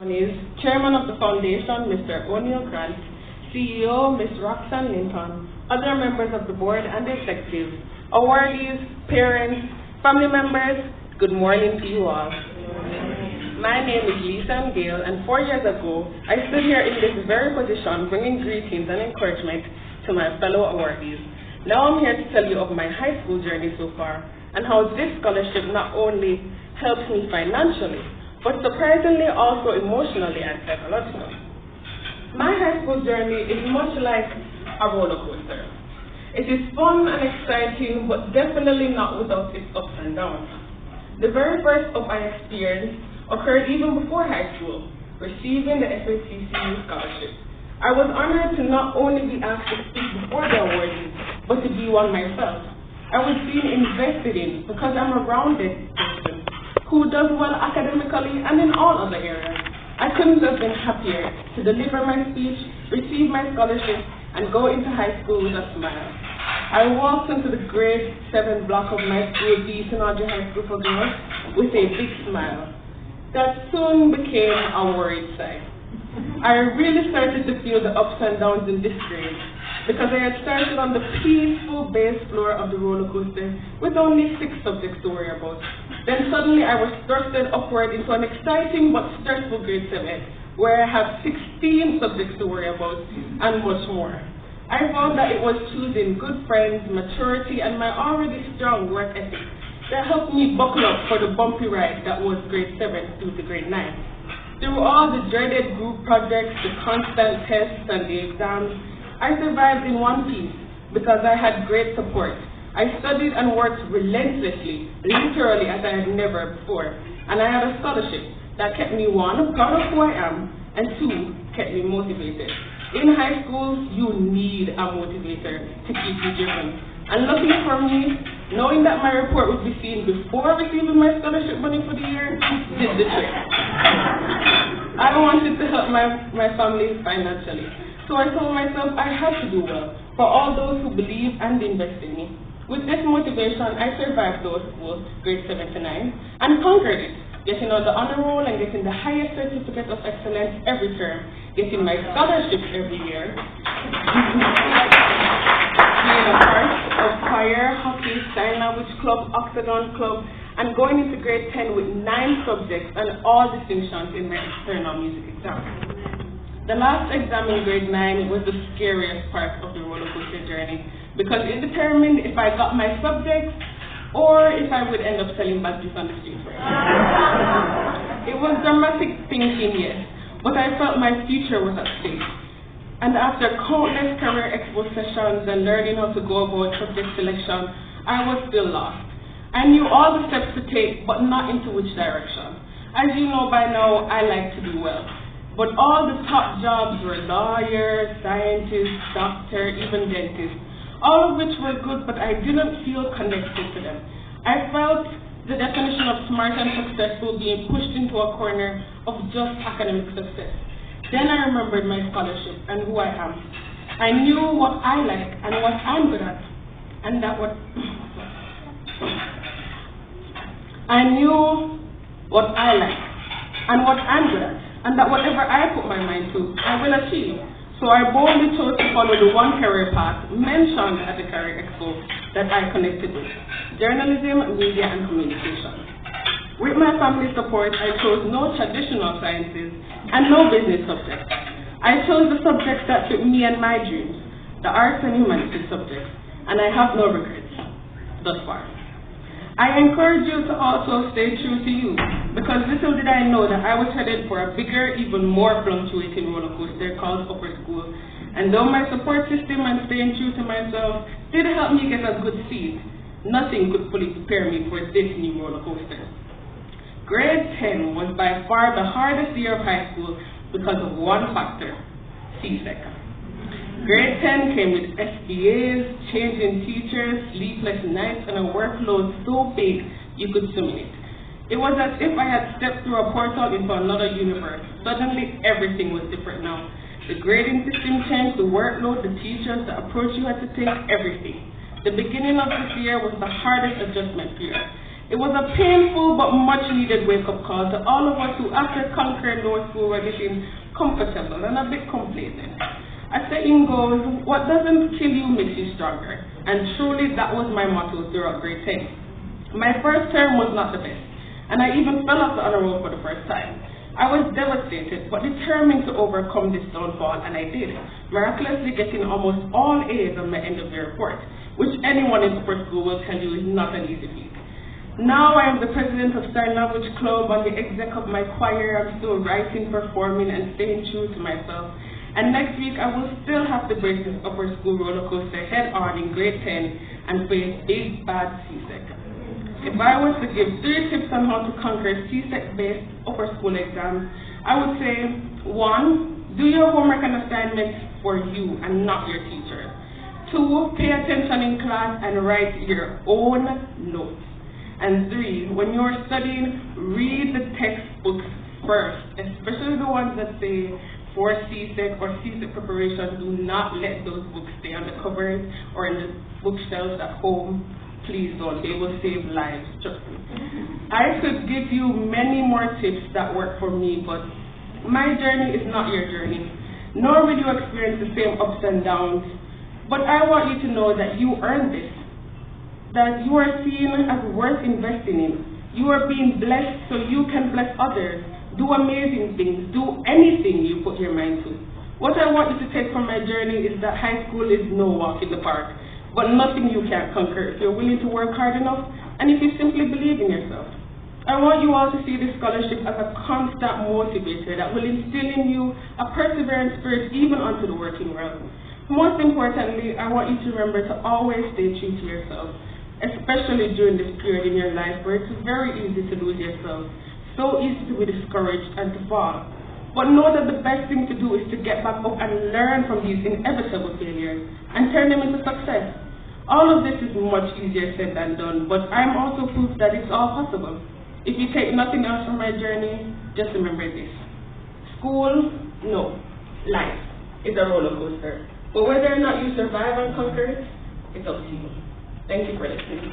Ceremonies, Chairman of the Foundation, Mr. O'Neill Grant, CEO, Ms. Roxanne Linton, other members of the board and the executive, awardees, parents, family members, good morning to you all. My name is Lisa Gale, and 4 years ago, I stood here in this very position bringing greetings and encouragement to my fellow awardees. Now I'm here to tell you of my high school journey so far and how this scholarship not only helps me financially, but surprisingly also emotionally and psychologically. My high school journey is much like a roller coaster. It is fun and exciting, but definitely not without its ups and downs. The very first up I experienced occurred even before high school, receiving the FACCU scholarship. I was honored to not only be asked to speak before the awardees, but to be one myself. I was being invested in because I'm a rounded person who does well academically and in all other areas. I couldn't have been happier to deliver my speech, receive my scholarship, and go into high school with a smile. I walked into the grade 7 block of my school, the Synergy High School for Girls, with a big smile that soon became a worried sigh. I really started to feel the ups and downs in this grade because I had started on the peaceful base floor of the roller coaster with only 6 subjects to worry about. Then suddenly I was thrusted upward into an exciting but stressful grade 7 where I have 16 subjects to worry about and much more. I found that it was choosing good friends, maturity, and my already strong work ethic that helped me buckle up for the bumpy ride that was grade 7 through to grade 9. Through all the dreaded group projects, the constant tests, and the exams, I survived in one piece because I had great support. I studied and worked relentlessly, literally as I had never before, and I had a scholarship that kept me, 1, proud of who I am, and 2, kept me motivated. In high school, you need a motivator to keep you driven. And luckily for me, knowing that my report would be seen before receiving my scholarship money for the year did the trick. I wanted to help my family financially, so I told myself I had to do well for all those who believe and invest in me. With this motivation, I survived those schools, grade 7 to 9, and conquered it, getting on the honor roll and getting the highest certificate of excellence every term, getting my scholarship every year, being a part of choir, hockey, sign language club, octagon club, and going into grade 10 with 9 subjects and all distinctions in my external music exam. The last exam in grade 9 was the scariest part of the roller coaster journey because it determined if I got my subjects or if I would end up selling badges on the street. It was dramatic thinking, yes, but I felt my future was at stake. And after countless career expo sessions and learning how to go about subject selection, I was still lost. I knew all the steps to take, but not into which direction. As you know by now, I like to do well. But all the top jobs were lawyers, scientists, doctor, even dentists, all of which were good, but I didn't feel connected to them. I felt the definition of smart and successful being pushed into a corner of just academic success. Then I remembered my scholarship and who I am. I knew what I like and what I'm good at, and that what I knew what I like and what I'm good at, and that whatever I put my mind to, I will achieve. So I boldly chose to follow the one career path mentioned at the Career Expo that I connected with: journalism, media, and communication. With my family's support, I chose no traditional sciences and no business subjects. I chose the subjects that fit me and my dreams, the arts and humanities subjects, and I have no regrets thus far. I encourage you to also stay true to you, because little did I know that I was headed for a bigger, even more fluctuating roller coaster called upper school. And though my support system and staying true to myself did help me get a good seat, nothing could fully prepare me for this new roller coaster. Grade 10 was by far the hardest year of high school because of one factor: C-Sec. Grade 10 came with SBAs, changing teachers, sleepless nights, and a workload so big you could swim in it. It was as if I had stepped through a portal into another universe. Suddenly, everything was different now. The grading system changed, the workload, the teachers, the approach you had to take, everything. The beginning of this year was the hardest adjustment period. It was a painful but much needed wake-up call to all of us who, after conquering lower school, were getting comfortable and a bit complacent. As saying goes, what doesn't kill you makes you stronger. And truly, that was my motto throughout grade 10. My first term was not the best, and I even fell off the honor roll for the first time. I was devastated, but determined to overcome this downfall, and I did, miraculously getting almost all A's on my end of the report, which anyone in upper school will tell you is not an easy feat. Now I am the president of Sign Language Club and the exec of my choir. I'm still writing, performing, and staying true to myself. And next week I will still have to break this upper school roller coaster head on in grade 10 and face big bad CSEC. If I was to give 3 tips on how to conquer CSEC-based upper school exams, I would say, 1, do your homework and assignments for you and not your teachers. 2, pay attention in class and write your own notes. And 3, when you're studying, read the textbooks first, especially the ones that say for CSEC or CSEC preparation. Do not let those books stay on the cupboard or in the bookshelves at home. Please don't. They will save lives, trust me. I could give you many more tips that work for me, but my journey is not your journey. Nor will you experience the same ups and downs. But I want you to know that you earned this, that you are seen as worth investing in. You are being blessed so you can bless others. Do amazing things. Do anything you put your mind to. What I want you to take from my journey is that high school is no walk in the park, but nothing you can't conquer if you're willing to work hard enough and if you simply believe in yourself. I want you all to see this scholarship as a constant motivator that will instill in you a perseverance spirit even onto the working world. Most importantly, I want you to remember to always stay true to yourself, especially during this period in your life where it's very easy to lose yourself, so easy to be discouraged and to fall. But know that the best thing to do is to get back up and learn from these inevitable failures and turn them into success. All of this is much easier said than done, but I'm also proof that it's all possible. If you take nothing else from my journey, just remember this. School, no. Life is a roller coaster. But whether or not you survive and conquer it, it's up to you. Thank you for listening.